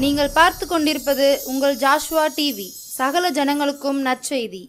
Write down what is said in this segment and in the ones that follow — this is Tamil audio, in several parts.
நீங்கள் பார்த்து கொண்டிருப்பது உங்கள் ஜாஷுவா டிவி. சகல ஜனங்களுக்கும் நற்செய்தி.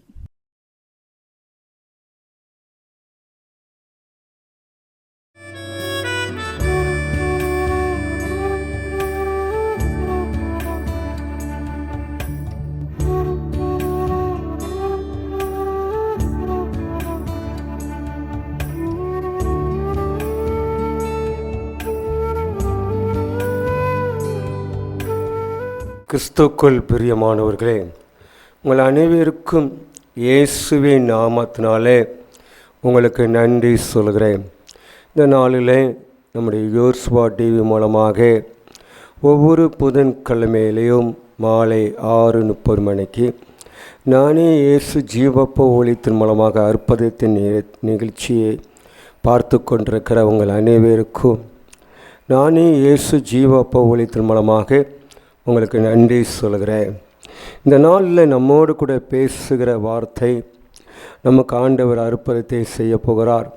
கிறிஸ்துக்குள் பிரியமானவர்களே, உங்கள் அனைவருக்கும் இயேசுவின் நாமத்தினாலே உங்களுக்கு நன்றி சொல்கிறேன். இந்த நாளில் நம்முடைய யோசுவா டிவி மூலமாக ஒவ்வொரு புதன்கிழமையிலையும் மாலை 6:30 மணிக்கு நானே இயேசு ஜீவப்ப ஒளித்தின் மூலமாக அற்புதத்தின் நிகழ்ச்சியை பார்த்து கொண்டிருக்கிற உங்கள் அனைவருக்கும் நானே இயேசு ஜீவப்ப ஒளித்தின் மூலமாக உங்களுக்கு நன்றி சொல்கிறேன். இந்த நாளில் நம்மோடு கூட பேசுகிற வார்த்தை, நமக்கு ஆண்டவர் அற்புதத்தை செய்ய போகிறார்.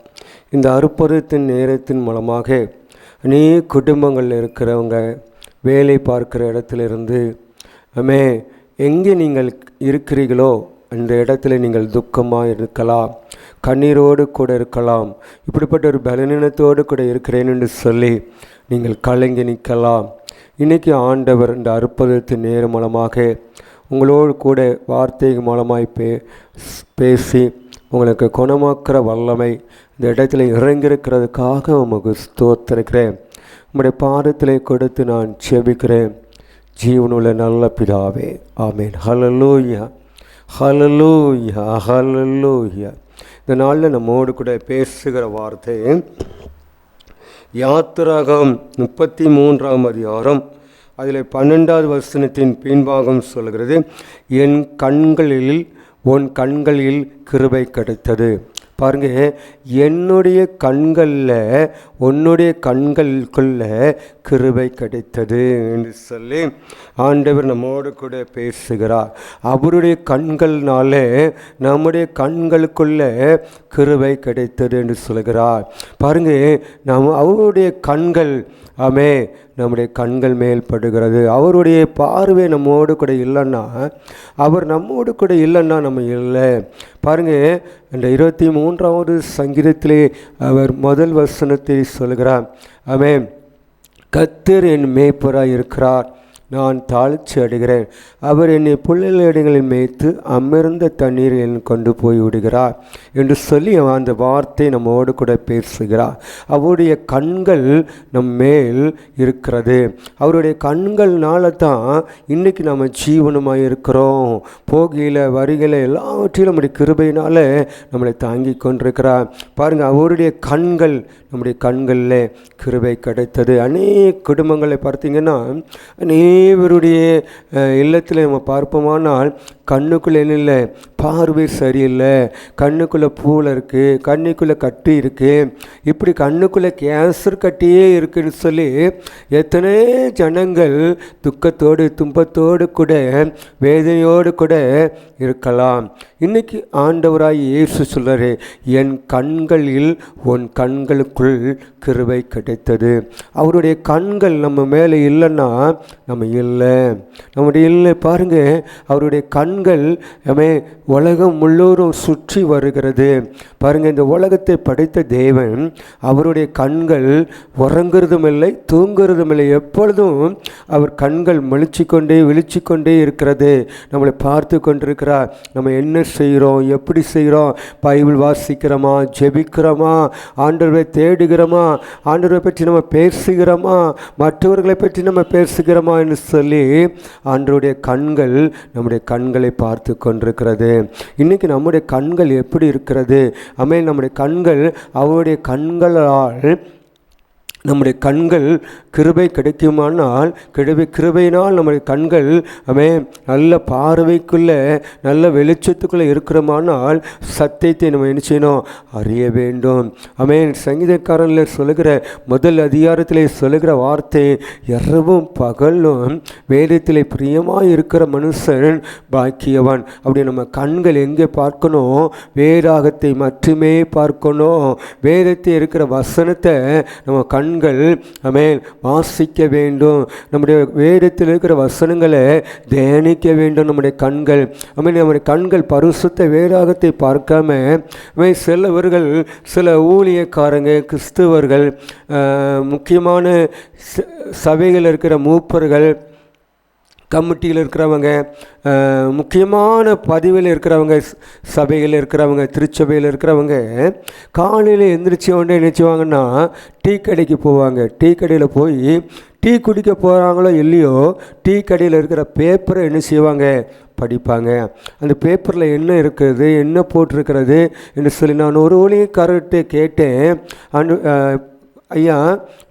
இந்த அற்புதத்தின் நேரத்தின் மூலமாக அநேக குடும்பங்களில் இருக்கிறவங்க வேலை பார்க்குற இடத்துலேருந்து எங்கே நீங்கள் இருக்கிறீர்களோ அந்த இடத்துல நீங்கள் துக்கமாக இருக்கலாம், கண்ணீரோடு கூட இருக்கலாம், இப்படிப்பட்ட ஒரு பலவீனத்தோடு கூட இருக்கிறேன் என்று சொல்லி நீங்கள் கலங்கி நிற்கலாம். இன்றைக்கி ஆண்டவர் இந்த அற்புதத்தின் நேரம் மூலமாக உங்களோடு கூட வார்த்தை மூலமாய் பேசி உங்களுக்கு குணமாக்குற வல்லமை இந்த இடத்துல இறங்கியிருக்கிறதுக்காக உமக்கு ஸ்தோத்திரிக்கிறேன். உங்களுடைய பாதத்தில் கொடுத்து நான் செபிக்கிறேன். ஜீவனுள்ள நல்ல பிதாவே, ஆமேன். ஹல்லேலூயா, ஹல்லேலூயா, ஹல்லேலூயா. இந்த நாளில் நம்மோடு கூட பேசுகிற வார்த்தை யாத்திராகமம் 33ஆம் அதிகாரம் அதில் 12வது வசனத்தின் பின்பாகம் சொல்கிறது, என் கண்களில் உன் கண்களில் கிருபை கிடைத்தது. பாருங்க, என்னுடைய கண்களில் உன்னுடைய கண்களுக்குள்ள கிருபை கிடைத்தது என்று சொல்லி ஆண்டவர் நம்மோடு கூட பேசுகிறார். அவருடைய கண்கள்னாலே நம்முடைய கண்களுக்குள்ள கிருபை கிடைத்தது என்று சொல்கிறார். பாருங்க, அவருடைய கண்கள் நம்முடைய கண்கள் மேல் படுகிறது. அவருடைய பார்வை நம்மோடு கூட இல்லைன்னா, அவர் நம்மோடு கூட இல்லைன்னா நம்ம இல்லை. பாருங்கள், இந்த 23வது சங்கீதத்திலே அவர் முதல் வசனத்தை சொல்கிறார், கர்த்தர் என் மேய்ப்பராய் இருக்கிறார், நான் தாழ்ச்சி அடைகிறேன். அவர் என்னை புல்லிடங்களில் மேய்த்து அமர்ந்த தண்ணீரில் கொண்டு போய் விடுகிறார் என்று சொல்லி அந்த வார்த்தை நம்மோடு கூட பேசுகிறார். அவருடைய கண்கள் நம் மேல் இருக்கிறது. அவருடைய கண்கள்னால தான் இன்றைக்கி நம்ம ஜீவனமாக இருக்கிறோம். போகையில் வருகையில் எல்லாவற்றையும் நம்முடைய கிருபையினால் நம்மளை தாங்கி கொண்டிருக்கிறார். பாருங்கள், அவருடைய கண்கள் நம்முடைய கண்களில் கிருபை கிடைத்தது. அநேக குடும்பங்களை பார்த்தீங்கன்னா அநேகருடைய இல்லத்தில் நம்ம பார்ப்போமானால் கண்ணுக்குள்ளே இல்லை, பார்வை சரியில்லை, கண்ணுக்குள்ளே பூளை இருக்குது, கண்ணுக்குள்ளே கட்டி இருக்குது, இப்படி கண்ணுக்குள்ளே கேன்சர் கட்டியே இருக்குன்னு சொல்லி எத்தனை ஜனங்கள் துக்கத்தோடு துன்பத்தோடு கூட வேதனையோடு கூட இருக்கலாம். இன்றைக்கி ஆண்டவராய் இயேசு சொல்கிறாரு, என் கண்களில் உன் கண்களுக்குள் கிருபை கிடைத்தது. அவருடைய கண்கள் நம்ம மேலே இல்லைன்னா நம்ம இல்லை, நம்முடைய இல்லை. பாருங்கள், அவருடைய கண்கள் உலகம் முழுவதும் சுற்றி வருகிறது. பாருங்கள், இந்த உலகத்தை படைத்த தேவன் அவருடைய கண்கள் உறங்குறதும் இல்லை, தூங்குறதும் இல்லை. எப்பொழுதும் அவர் கண்கள் விழிச்சு கொண்டே இருக்கிறது. நம்மளை பார்த்து கொண்டிருக்கிறார். நம்ம என்ன செய்கிறோம், எப்படி செய்கிறோம், பைபிள் வாசிக்கிறோமா, ஜெபிக்கிறோமா, ஆண்டவரை தேடுகிறோமா, ஆண்டவரை பற்றி நம்ம பேசுகிறோமா, மற்றவர்களை பற்றி நம்ம பேசுகிறோமா என்று சொல்லி ஆண்டவருடைய கண்கள் நம்முடைய கண்களை பார்த்து கொண்டிருக்கிறது. இன்றைக்கி நம்முடைய கண்கள் எப்படி இருக்கிறது? நம்முடைய கண்கள் அவருடைய கண்களால் நம்முடைய கண்கள் கிருபை கிடைக்குமானால், கிருபையினால் நம்முடைய கண்கள் நல்ல பார்வைக்குள்ளே நல்ல வெளிச்சத்துக்குள்ளே இருக்கிறோமானால் சத்தியத்தை நம்ம என்ன செய்யணும், அறிய வேண்டும். சங்கீதக்காரனில் சொல்லுகிற முதல் அதிகாரத்திலே சொல்லுகிற வார்த்தை, இரவும் பகலும் வேதத்திலே பிரியமாக இருக்கிற மனுஷன் பாக்கியவன். அப்படி நம்ம கண்கள் எங்கே பார்க்கணும்? வேதாகத்தை மட்டுமே பார்க்கணும். வேதத்தை இருக்கிற வசனத்தை நம்ம கண்கள் கண்கள் ஆமென் வாசிக்க வேண்டும். நம்முடைய வேதத்தில் இருக்கிற வசனங்களை தியானிக்க வேண்டும். நம்முடைய கண்கள் ஆமென் நம்முடைய கண்கள் பரிசுத்த வேதாகத்தை பார்க்காம சிலவர்கள் சில ஊழியக்காரங்க கிறிஸ்துவர்கள் முக்கியமான சபையில் இருக்கிற மூப்பர்கள் கமிட்டியில் இருக்கிறவங்க முக்கியமான பதிவில் இருக்கிறவங்க சபையில் இருக்கிறவங்க திருச்சபையில் இருக்கிறவங்க காலையில் எந்திரிச்ச உடனே நினச்சிவாங்கன்னா டீ கடைக்கு போவாங்க. டீ கடையில் போய் டீ குடிக்க போகிறாங்களோ இல்லையோ டீ கடையில் இருக்கிற பேப்பரை என்ன செய்வாங்க படிப்பாங்க. அந்த பேப்பரில் என்ன இருக்குது என்ன போட்டிருக்கிறது என்று சொல்லி நான் ஒரு ஊழியக்காரர்கிட்ட கேட்டேன். ஐயா,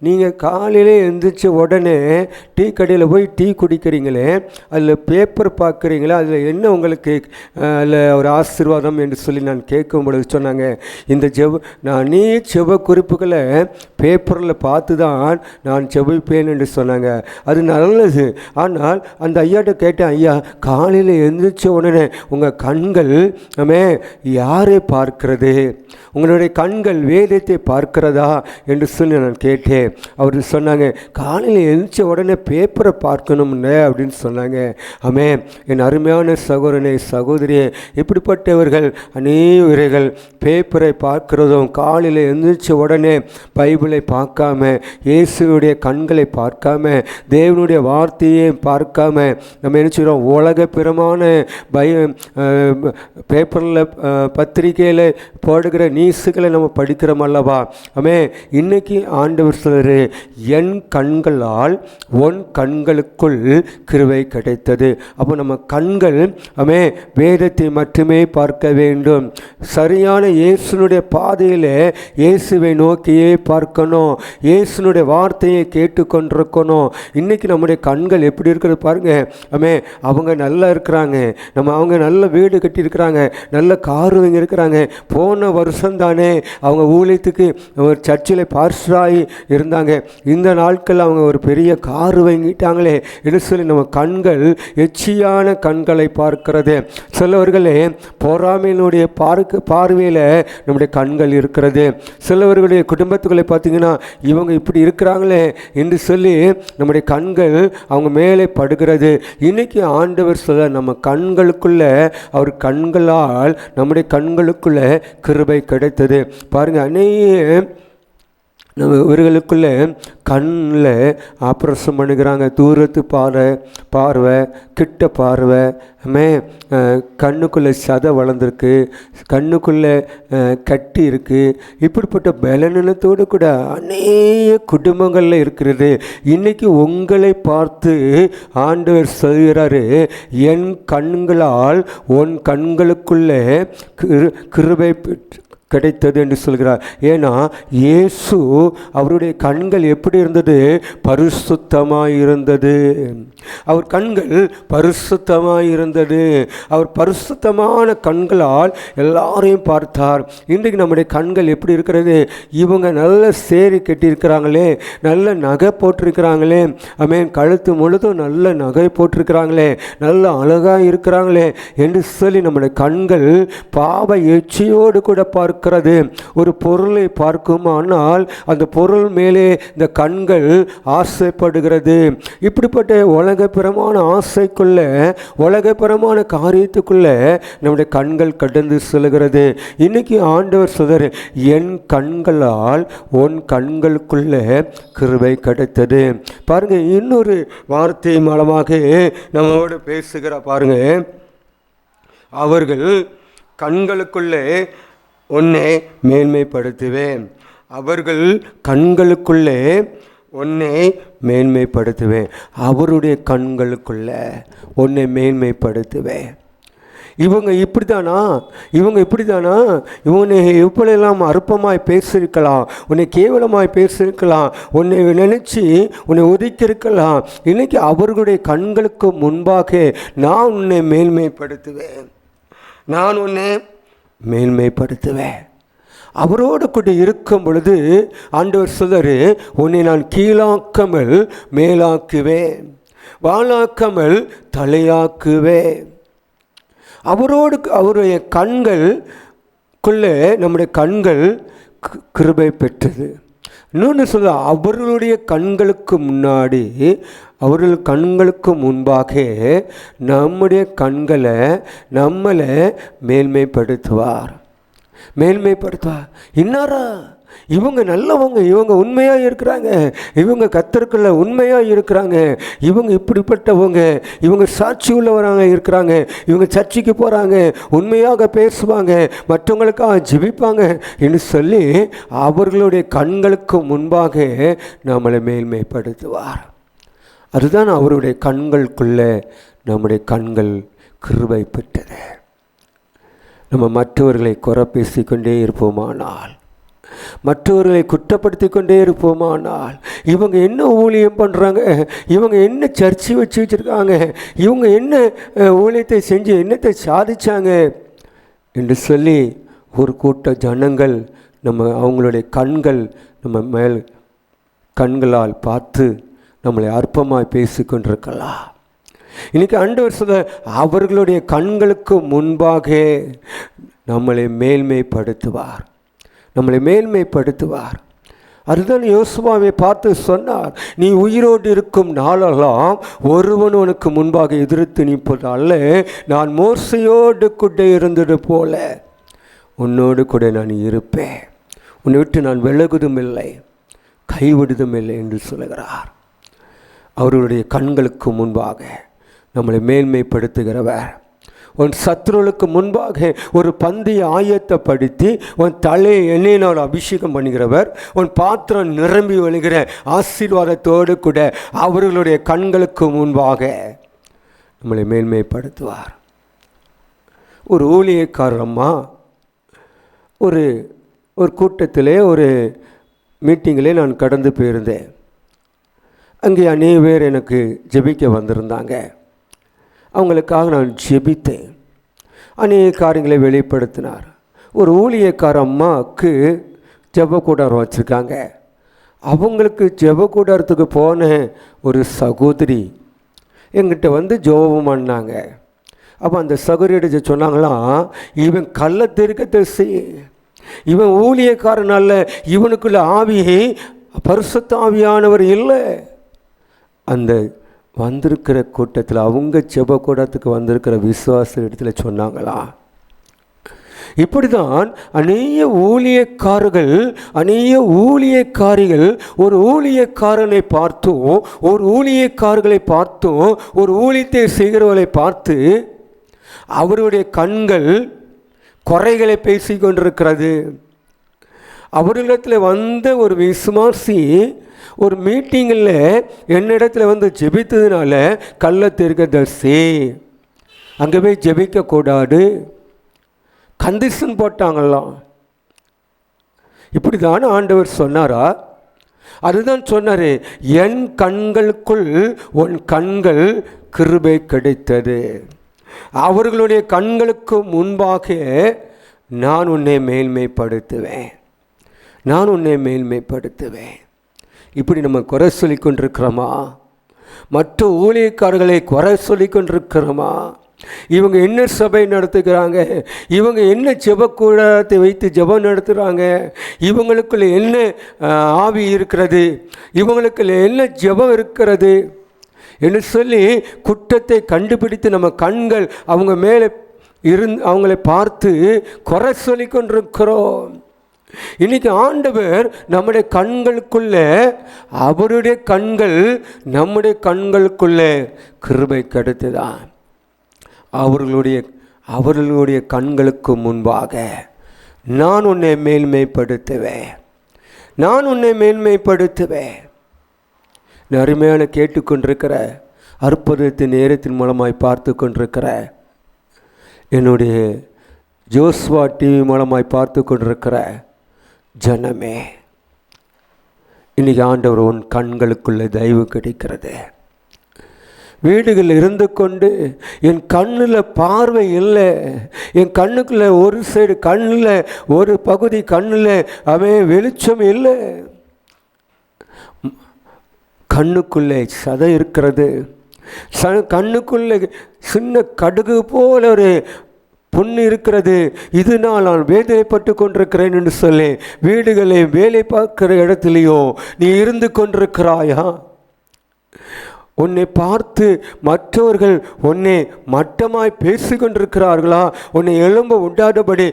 நீங்கள் காலையிலே எழுந்திரிச்ச உடனே டீ கடையில் போய் டீ குடிக்கிறீங்களே, அதில் பேப்பர் பார்க்குறீங்களே, அதில் என்ன உங்களுக்கு அதில் ஒரு ஆசீர்வாதம் என்று சொல்லி நான் கேட்கும் பொழுது சொன்னாங்க, இந்த நான் செப குறிப்புகளை பேப்பரில் பார்த்து தான் நான் செபிப்பேன் என்று சொன்னாங்க. அது நல்லது. ஆனால் அந்த ஐயாட்ட கேட்டேன், ஐயா காலையில் எழுந்திரிச்ச உடனே உங்கள் கண்கள் யாரை பார்க்கிறது? உங்களுடைய கண்கள் வேதத்தை பார்க்கிறதா என்று சொல்லி நான் கேட்டேன். அவர் சொன்னாங்க, காலையில் எழுந்திரிச்ச உடனே பேப்பரை பார்க்கணும்னு அப்படின்னு சொன்னாங்க. என் அருமையான சகோதரனே சகோதரியே, இப்படிப்பட்டவர்கள் அநேகர்கள் பேப்பரை பார்க்கிறதும் காலையில் எழுந்திரிச்ச உடனே பைபிளை பார்க்காம இயேசுடைய கண்களை பார்க்காம தேவனுடைய வார்த்தையை பார்க்காம நம்ம என்ன செய்கிறோம், உலக பிரமான பேப்பரில் பத்திரிகையில் போடுகிற நியூஸுகளை நம்ம படிக்கிறோம் அல்லவா. இன்னைக்கு ஆண்டவர் சொல்றாரு, என் கண்களால் உன் கண்களுக்குள் கிருபை கிடைத்தது. அப்போ நம்ம கண்கள் வேதத்தை மட்டுமே பார்க்க வேண்டும். சரியான இயேசுனுடைய பாதையில் இயேசுவை நோக்கியே பார்க்கணும். இயேசுனுடைய வார்த்தையை கேட்டுக்கொண்டிருக்கணும். இன்னைக்கு நம்முடைய கண்கள் எப்படி இருக்கிறது பாருங்க. அவங்க நல்லா இருக்கிறாங்க, அவங்க நல்ல வீடு கட்டியிருக்கிறாங்க, நல்ல கார் வாங்கி இருக்கிறாங்க. போன வருஷம் தானே அவங்க ஊழியத்துக்கு ஒரு சர்ச்சில் பார்சராகி இருந்தாங்க. இந்த நாட்கள் அவங்க ஒரு பெரிய கார் வாங்கிட்டாங்களே என்று சொல்லி நம்ம கண்கள் எச்சியான கண்களை பார்க்கிறது. சிலவர்களே பொறாமையினுடைய பார்வையில் நம்முடைய கண்கள் இருக்கிறது. சிலவர்களுடைய குடும்பத்துக்களை பார்த்தீங்கன்னா இவங்க இப்படி இருக்கிறாங்களே என்று சொல்லி நம்முடைய கண்கள் அவங்க மேலே படுகிறது. இன்னைக்கு ஆண்டவர் சொல்ல, நம்ம கண்களுக்குள்ள அவர் கண்களால் நம்முடைய கண்களுக்குள்ள கிருபை கிடைத்தது. பாருங்க, அநேக நம்ம இவர்களுக்குள்ள கண்ணில் ஆப்ரேஷன் பண்ணுகிறாங்க. தூரத்து பார்வை கிட்ட பார்வை, கண்ணுக்குள்ளே சதை வளர்ந்துருக்கு, கண்ணுக்குள்ளே கட்டி இருக்குது. இப்படிப்பட்ட பலனத்தோடு கூட அநேக குடும்பங்களில் இருக்கிறது. இன்றைக்கி உங்களை பார்த்து ஆண்டவர் சொல்கிறாரு, என் கண்களால் உன் கண்களுக்குள்ளே கிருபை கிடைத்தது என்று சொல்கிறார். ஏன்னா இயேசு அவருடைய கண்கள் எப்படி இருந்தது? பரிசுத்தமாய் இருந்தது. அவர் கண்கள் பரிசுத்தமாய் இருந்தது. அவர் பரிசுத்தமான கண்களால் எல்லாரையும் பார்த்தார். இன்றைக்கு நம்முடைய கண்கள் எப்படி இருக்கிறது? இவங்க நல்ல சேரி கட்டியிருக்கிறாங்களே, நல்ல நகை போட்டிருக்கிறாங்களே, கழுத்து முழுதும் நல்ல நகை போட்டிருக்கிறாங்களே, நல்ல அழகாக இருக்கிறாங்களே என்று சொல்லி நம்முடைய கண்கள் பாவ எச்சியோடு கூட பார்க்கிறது. ஒரு பொருளை பார்க்குமானால் அந்த பொருள் மேலே இந்த கண்கள் ஆசைப்படுகிறது. இப்படிப்பட்ட உலகப்பிரமான ஆசைக்குள்ள, உலகப்பிரமான காரியத்துக்குள்ள நம்முடைய கண்கள் கடந்து செல்கிறது. இன்னைக்கு ஆண்டவர் சொல்றாரு, என் கண்களால் உன் கண்களுக்குள்ள கிருபை கிடைத்தது. பாருங்க, இன்னொரு வார்த்தை மூலமாக நம்மோடு பேசுகிற பாருங்க, அவர்கள் கண்களுக்குள்ளே உன்னை மேன்மைப்படுத்துவேன். அவர்கள் கண்களுக்குள்ளே உன்னை மேன்மைப்படுத்துவேன். அவருடைய கண்களுக்குள்ளே உன்னை மேன்மைப்படுத்துவேன். இவங்க இப்படிதானா, இவங்க எப்படியெல்லாம் அற்பமாய் பேசியிருக்கலாம், உன்னை கேவலமாய் பேசியிருக்கலாம், உன்னை நினைச்சு உன்னை ஒதுக்கியிருக்கலாம். இன்னைக்கு அவர்களுடைய கண்களுக்கு முன்பாக நான் உன்னை மேன்மைப்படுத்துவேன், நான் உன்னை மேன்மைப்படுத்துவேன். அவரோடு கூட இருக்கும் பொழுது ஆண்டவர் சொல்றாரு, உன்னை நான் கீழாக்காமல் மேலாக்குவேன், வாளாக்காமல் தலையாக்குவேன். அவரோடு அவருடைய கண்களுக்குள்ளே நம்முடைய கண்கள் கிருபை பெற்றது. இன்னொன்று சொல்ல, அவர்களுடைய கண்களுக்கு முன்னாடி, அவர்கள் கண்களுக்கு முன்பாக நம்முடைய கண்களை நம்மளை மேன்மைப்படுத்துவார். இன்னாரா இவங்க நல்லவங்க, இவங்க உண்மையாக இருக்கிறாங்க, இவங்க கர்த்தருக்குள்ள உண்மையாக இருக்கிறாங்க, இவங்க இப்படிப்பட்டவங்க, இவங்க சாட்சி உள்ளவராக இருக்கிறாங்க, இவங்க சர்ச்சைக்கு போகிறாங்க, உண்மையாக பேசுவாங்க, மற்றவங்களுக்காக ஜெபிப்பாங்க என்று சொல்லி அவர்களுடைய கண்களுக்கு முன்பாக நம்மளை மேன்மைப்படுத்துவார். அதுதான் அவருடைய கண்களுக்குள்ளே நம்முடைய கண்கள் கிருபை பெற்றது. நம்ம மற்றவர்களை குறை பேசிக்கொண்டே இருப்போமானால், மற்றவர்களை குற்றப்படுத்தி கொண்டே இருப்போமானால், இவங்க என்ன ஊழியம் பண்ணுறாங்க, இவங்க என்ன சர்ச்சை வச்சுருக்காங்க, இவங்க என்ன ஊழியத்தை செஞ்சு என்னத்தை சாதிச்சாங்க என்று சொல்லி ஒரு கூட்ட ஜனங்கள் அவங்களுடைய கண்கள் நம்ம மேல் கண்களால் பார்த்து நம்மளை அற்பமாய் பேசிக்கொண்டிருக்கலாம். இன்னைக்கு ஆண்டவர் சொல்ல, அவர்களுடைய கண்களுக்கு முன்பாக நம்மளை மேன்மைப்படுத்துவார். அதுதான் யோசுவாவை பார்த்து சொன்னார், நீ உயிரோடு இருக்கும் நாளெல்லாம் ஒருவன் உனக்கு முன்பாக எதிர்த்து நிற்பது அல்ல, நான் மோசையோடு கூட இருந்தது போல உன்னோடு கூட நான் இருப்பேன், உன்னை விட்டு நான் விலகுதும் இல்லை, கைவிடுதும் இல்லை என்று சொல்லுகிறார். அவர்களுடைய கண்களுக்கு முன்பாக நம்மளை மேன்மைப்படுத்துகிறவர். உன் சத்துருவுக்கு முன்பாக ஒரு பந்தியை ஆயத்தப்படுத்தி உன் தலையை எண்ணெயினால் அபிஷேகம் பண்ணுகிறவர், உன் பாத்திரம் நிரம்பி வழிகிற ஆசீர்வாதத்தோடு கூட அவர்களுடைய கண்களுக்கு முன்பாக நம்மளை மேன்மைப்படுத்துவார். ஒரு ஊழியக்காரம்மா ஒரு கூட்டத்திலே, ஒரு மீட்டிங்கிலே நான் கடந்து போயிருந்தேன். அங்கே அநேக பேர் எனக்கு ஜெபிக்க வந்திருந்தாங்க. அவங்களுக்காக நான் ஜெபித்தேன். அநேக காரியங்களை வெளிப்படுத்தினார். ஒரு ஊழியக்கார அம்மாவுக்கு ஜெபக்கூடாரம் வச்சுருக்காங்க. அவங்களுக்கு ஜெபக்கூடாரத்துக்கு போன ஒரு சகோதரி எங்கிட்ட வந்து ஜெபம் பண்ணாங்க. அப்போ அந்த சகோதரியிட சொன்னாங்களாம், இவன் கள்ள தீர்க்கதரிசி, இவன் ஊழியக்காரன் அல்ல, இவனுக்குள்ள ஆவியை பரிசுத்த ஆவியானவர் இல்லை. அந்த வந்திருக்கிற கூட்டத்தில், அவங்க ஜெப கூட்டத்துக்கு வந்திருக்கிற விசுவாச இடத்துல சொன்னாங்களா, இப்படி தான் அநேக ஊழியக்காரிகள் ஒரு ஊழியக்காரனை பார்த்தும், ஒரு ஊழியக்காரர்களை பார்த்தும், ஒரு ஊழியத்தை செய்கிறவர்களை பார்த்து அவருடைய கண்கள் குறைகளை பேசி கொண்டிருக்கிறது. அவர்களிடத்தில் வந்த ஒரு விசுவாசி ஒரு மீட்டிங்கில் என்னிடத்தில் வந்து ஜெபித்ததுனால கள்ள தீர்க்கதரிசி, அங்கே போய் ஜெபிக்கக்கூடாது கண்டிஷன் போட்டாங்களாம். இப்படி தானே ஆண்டவர் சொன்னாரா? அதுதான் சொன்னார், என் கண்களுக்குள் உன் கண்கள் கிருபை கிடைத்தது. அவர்களுடைய கண்களுக்கு முன்பாக நான் உன்னை மேன்மைப்படுத்துவேன். இப்படி நம்ம குறை சொல்லி கொண்டிருக்கிறோமா? மற்ற ஊழியக்காரர்களை குறை சொல்லி கொண்டிருக்கிறோமா? இவங்க என்ன சபை நடத்துகிறாங்க, இவங்க என்ன ஜெபக்கூடத்தை வைத்து ஜெபம் நடத்துகிறாங்க, இவங்களுக்குள்ள என்ன ஆவி இருக்கிறது, இவங்களுக்குள்ள என்ன ஜெபம் இருக்கிறது என்று சொல்லி குற்றத்தை கண்டுபிடித்து நம்ம கண்கள் அவங்க மேலே அவங்களை பார்த்து குறை சொல்லி கொண்டிருக்கிறோம். இன்னைக்கு ஆண்டவர் நம்முடைய கண்களுக்குள்ளே, அவருடைய கண்கள் நம்முடைய கண்களுக்குள்ளே கிருபை கிடைத்ததான். அவர்களுடைய கண்களுக்கு முன்பாக நான் உன்னை மேன்மைப்படுத்துவேன். அருமையான கேட்டுக்கொண்டிருக்கிற, அற்புதத்தின் நேரத்தின் மூலமாய் பார்த்து கொண்டிருக்கிற, என்னுடைய ஜோஸ்வா டிவி மூலமாய் பார்த்து கொண்டிருக்கிற ஜனமே, இன்றைக்கி ஆண்டவர் உன் கண்களுக்குள்ளே தயவு கிடைக்கிறது. வீடுகளில் இருந்து கொண்டு என் கண்ணில் பார்வை இல்லை, என் கண்ணுக்குள்ளே ஒரு சைடு கண்ணில் ஒரு பகுதி கண்ணில் வெளிச்சம் இல்லை, கண்ணுக்குள்ளே சதை இருக்கிறது, கண்ணுக்குள்ளே சின்ன கடுகு போல ஒரு புண் இருக்கிறது, இதனால் நான் வேதனைப்பட்டு கொண்டிருக்கிறேன் என்று சொல்லி வீடுகளை வேலை பார்க்கிற இடத்துலையும் நீ இருந்து கொண்டிருக்கிறாயா? உன்னை பார்த்து மற்றவர்கள் உன்னை மட்டமாய் பேசி கொண்டிருக்கிறார்களா? உன்னை எலும்பு உண்டாதபடி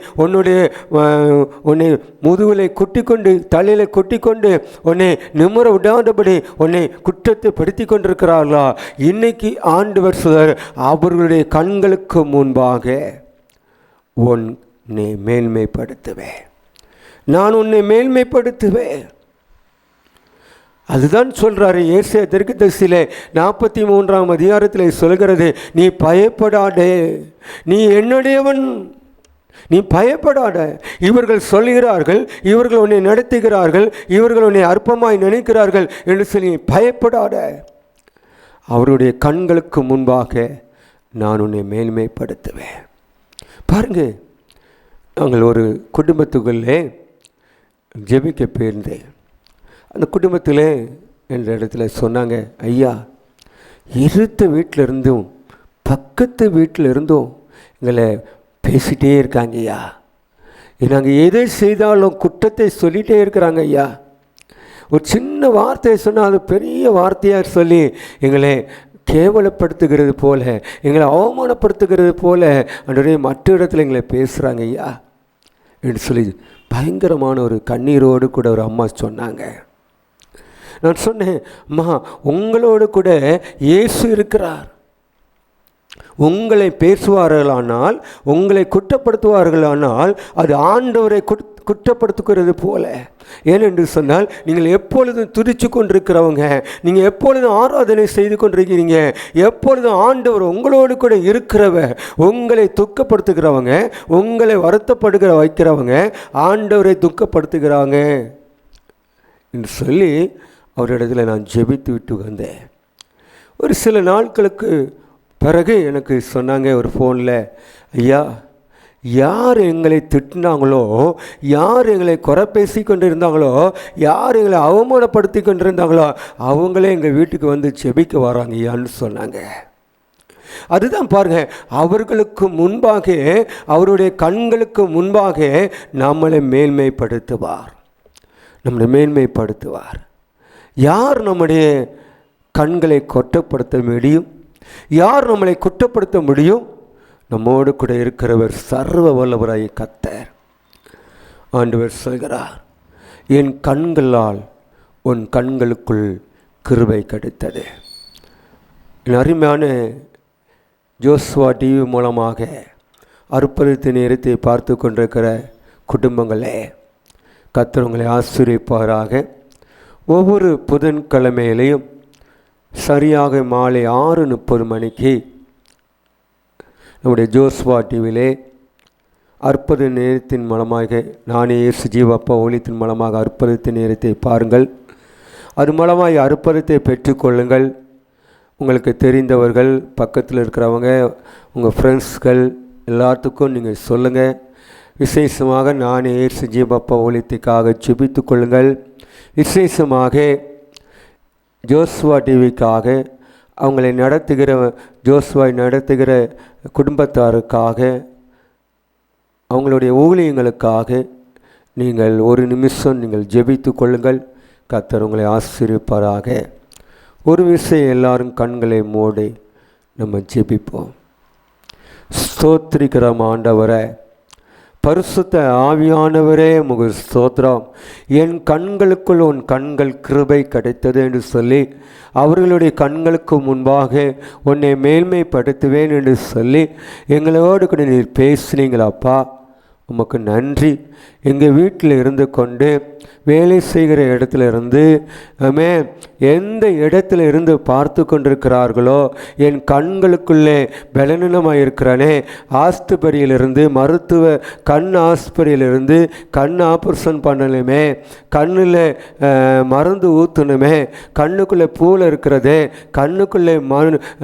உன்னை முதுகிலை கொட்டிக்கொண்டு தலையில் கொட்டிக்கொண்டு உன்னை நிமிர விடாதபடி உன்னை குற்றத்தை படுத்தி கொண்டிருக்கிறார்களா? இன்னைக்கு ஆண்டவர் சொல்றார், அவர்களுடைய கண்களுக்கு முன்பாக உன்னை மேன்மைப்படுத்துவேன், நான் உன்னை மேன்மைப்படுத்துவேன். அதுதான் சொல்கிறாரு ஏசாயா தீர்க்கதரிசியிலே 43ஆம் அதிகாரத்தில் சொல்கிறது, நீ பயப்படாதே, நீ என்னுடையவன், நீ பயப்படாத. இவர்கள் சொல்கிறார்கள், இவர்கள் உன்னை நடத்துகிறார்கள், இவர்கள் உன்னை அற்பமாய் நினைக்கிறார்கள் என்று சொல்லி பயப்படாத. அவருடைய கண்களுக்கு முன்பாக நான் உன்னை மேன்மைப்படுத்துவேன். பாருங்க, நாங்கள் ஒரு குடும்பத்துக்குள்ளே ஜெபிக்க போயிருந்தேன். அந்த குடும்பத்தில் என்ற இடத்துல சொன்னாங்க, ஐயா, இருந்த வீட்டில் இருந்தும் பக்கத்து வீட்டில் இருந்தும் எங்களை பேசிகிட்டே இருக்காங்க ஐயா, நாங்கள் எதை செய்தாலும் குற்றத்தை சொல்லிகிட்டே இருக்கிறாங்க ஐயா. ஒரு சின்ன வார்த்தையை சொன்னால் அது பெரிய வார்த்தையாக சொல்லி எங்களை கேவலப்படுத்துகிறது போல, எங்களை அவமானப்படுத்துகிறது போல அன்றைய மற்ற இடத்துல எங்களை பேசுகிறாங்க ஐயா என்று சொல்லி பயங்கரமான ஒரு கண்ணீரோடு கூட ஒரு அம்மா சொன்னாங்க. நான் சொன்னேன், அம்மா, உங்களோடு கூட இயேசு இருக்கிறார். உங்களை பேசுவார்களானால், உங்களை குற்றப்படுத்துவார்களானால் அது ஆண்டவரை குற்றப்படுத்துகிறது போல. ஏனென்று சொன்னால், நீங்கள் எப்பொழுதும் துதிச்சு கொண்டிருக்கிறவங்க, நீங்கள் எப்பொழுதும் ஆராதனை செய்து கொண்டிருக்கிறீங்க, எப்பொழுதும் ஆண்டவர் உங்களோடு கூட இருக்கிறவர். உங்களை துக்கப்படுத்துகிறவங்க, உங்களை வருத்தப்படுகிற வைக்கிறவங்க ஆண்டவரை துக்கப்படுத்துகிறாங்க என்று சொல்லி அவரிடத்தில் நான் ஜெபித்து விட்டு வந்தேன். ஒரு சில நாட்களுக்கு பிறகு எனக்கு சொன்னாங்க ஒரு ஃபோனில், ஐயா, யார் எங்களை திட்டினாங்களோ, யார் எங்களை குறை பேசி கொண்டு இருந்தாங்களோ, யார் எங்களை அவமானப்படுத்தி கொண்டிருந்தாங்களோ அவங்களே எங்கள் வீட்டுக்கு வந்து ஜெபிக்க வராங்க ஐயான்னு சொன்னாங்க. அதுதான் பாருங்க, அவர்களுக்கு முன்பாக, அவருடைய கண்களுக்கு முன்பாக நம்மளை மேன்மைப்படுத்துவார், நம்மளை மேன்மைப்படுத்துவார். யார் நம்முடைய கண்களை கொட்டப்படுத்த முடியும்? யார் நம்மளை குற்றப்படுத்த முடியும்? நம்மோடு கூட இருக்கிறவர் சர்வ வல்லவராய் கர்த்தர். ஆண்டவர் சொல்கிறார், என் கண்களால் உன் கண்களுக்குள் கிருபை கிடைத்தது. என் அருமையான ஜோஸ்வா டிவி மூலமாக அற்புதத்தின் நேரத்தை பார்த்து கொண்டிருக்கிற குடும்பங்களே, கர்த்தர் உங்களை ஆசீர்வதிப்பாராக. ஒவ்வொரு புதன்கிழமையிலையும் சரியாக மாலை 6:30 மணிக்கு நம்முடைய ஜோஸ்வா டிவியிலே அற்புத நேரத்தின் மூலமாக, நானே இயேசு ஜீவப்பா ஒளித்தின் மூலமாக அற்புதத்தின் நேரத்தை பாருங்கள். அது மூலமாக அற்புதத்தை பெற்றுக்கொள்ளுங்கள். உங்களுக்கு தெரிந்தவர்கள், பக்கத்தில் இருக்கிறவங்க, உங்கள் ஃப்ரெண்ட்ஸ்கள் எல்லாத்துக்கும் நீங்கள் சொல்லுங்கள். விசேஷமாக நானே இயேசு ஜீவப்பா ஒளித்துக்காக ஜெபித்து கொள்ளுங்கள். விசேஷமாக ஜோஸ்வா டிவிக்காக, அவங்களை நடத்துகிற ஜோஸ்வாய் நடத்துகிற குடும்பத்தாருக்காக, அவங்களுடைய ஊழியங்களுக்காக நீங்கள் ஒரு நிமிஷம் நீங்கள் ஜெபித்து கொள்ளுங்கள். கர்த்தர் உங்களை ஆசீர்வதிப்பாராக. ஒரு விஷயம், எல்லாரும் கண்களை மூடி நம்ம ஜெபிப்போம். ஸ்தோத்திரிக்கிறோம் ஆண்டவரே, பரிசுத்த ஆவியானவரே, உமக்கு ஸ்தோத்திரம். என் கண்களுக்குள் உன் கண்கள் கிருபை கிடைத்தது என்று சொல்லி அவர்களுடைய கண்களுக்கு முன்பாக உன்னை மேன்மைப்படுத்துவேன் என்று சொல்லி எங்களோடு கூட நீர் பேசினீங்களப்பா, உமக்கு நன்றி. எங்கள் வீட்டில் இருந்து கொண்டு வேலை செய்கிற இடத்துல இருந்து எந்த இடத்துல இருந்து பார்த்து கொண்டிருக்கிறார்களோ, என் கண்களுக்குள்ளே பலனமாக இருக்கிறானே, ஆஸ்பத்திரியிலிருந்து மருத்துவ கண் ஆஸ்பத்திரியிலிருந்து கண் ஆப்ரேஷன் பண்ணணுமே, கண்ணில் மருந்து ஊற்றணுமே, கண்ணுக்குள்ளே பூவில் இருக்கிறதே, கண்ணுக்குள்ளே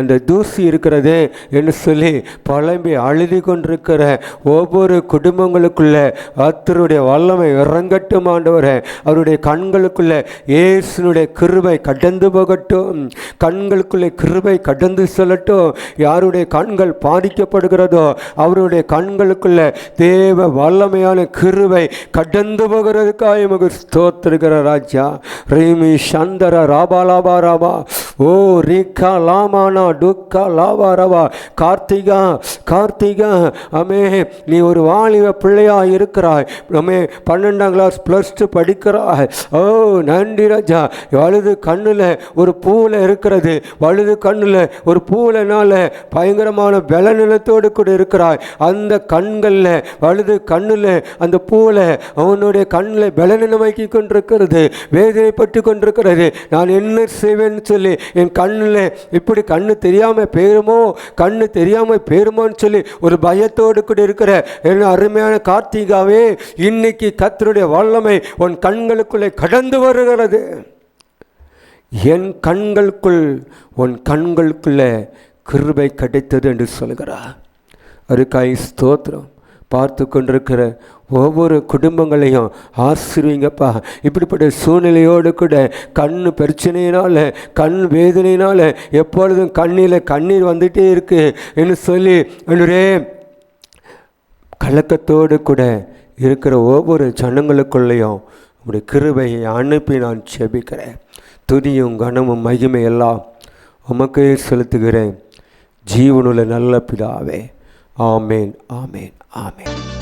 அந்த தூசி இருக்கிறதே என்று சொல்லி புலம்பி அழுதி கொண்டிருக்கிற ஒவ்வொரு குடும்பங்களுக்குள்ளே கர்த்தருடைய கர்த்தருடைய வல்லமை இறங்கட்டும் ஆண்டவரே. அவருடைய கண்களுக்குள்ளே இயேசுனுடைய கிருபை கடந்து போகட்டும். கண்களுக்குள்ளே கிருபை கடந்து செல்லட்டும். யாருடைய கண்கள் பாதிக்கப்படுகிறதோ அவருடைய கண்களுக்குள்ளே தேவ வல்லமையான கிருபை கடந்து போகிறதுக்காக எமக்கு ஸ்தோத்திரிக்கிற ராஜா. ரீமி சந்தர ராபா லாபா ராபா ஓ ரீகா லாமானா டுக்கா லாபா ரபா. கார்த்திகா கார்த்திகா அமே, நீ ஒரு வாலிப பிள்ளையா இருக்கிறாய். அமே 12ஆம் கிளாஸ் +2 படிக்கிறாய். ஓ நன்றி ராஜா. வலது கண்ணில் ஒரு பூவில் இருக்கிறது. வலது கண்ணில் ஒரு பூவினால பயங்கரமான பலநிலத்தோடு கூட இருக்கிறாய். அந்த கண்களில் வலது கண்ணில் அந்த பூவில் அவனுடைய கண்ணில் பலநிலமாக்கி கொண்டிருக்கிறது, வேதனைப்பட்டு கொண்டிருக்கிறது. நான் என்ன செய்வேன்னு சொல்லி என் கண்ணில் இப்படி கண்ணு தெரியாமல் போயிருமோ, கண்ணு தெரியாமல் போயிருமோன்னு சொல்லி ஒரு பயத்தோடு கூட இருக்கிற என் அருமையான கார்த்திகாவே, இன்னைக்கு கர்த்தருடைய வல்லமை உன் கண்களுக்குள்ளே கடந்து வருகிறது. என் கண்களுக்குள் உன் கண்களுக்குள்ளே கிருபை கிடைத்தது என்று சொல்கிறார். அதுக்காய் ஸ்தோத்திரம். பார்த்து கொண்டிருக்கிற ஒவ்வொரு குடும்பங்களையும் ஆசீர்வதிங்கப்பா. இப்படிப்பட்ட சூழ்நிலையோடு கூட கண் பிரச்சனையினால், கண் வேதனையினால் எப்பொழுதும் கண்ணீர் வந்துகிட்டே இருக்கு என்று சொல்லி என்னுடைய கலக்கத்தோடு கூட இருக்கிற ஒவ்வொரு ஜனங்களுக்குள்ளேயும் உங்களுடைய கிருபையை அனுப்பி நான் செபிக்கிறேன். துதியும் கனமும் மகிமை எல்லாம் உமக்கே செலுத்துகிறேன். ஜீவனுள்ள நல்ல பிதாவே. ஆமேன் ஆமேன் ஆமேன்.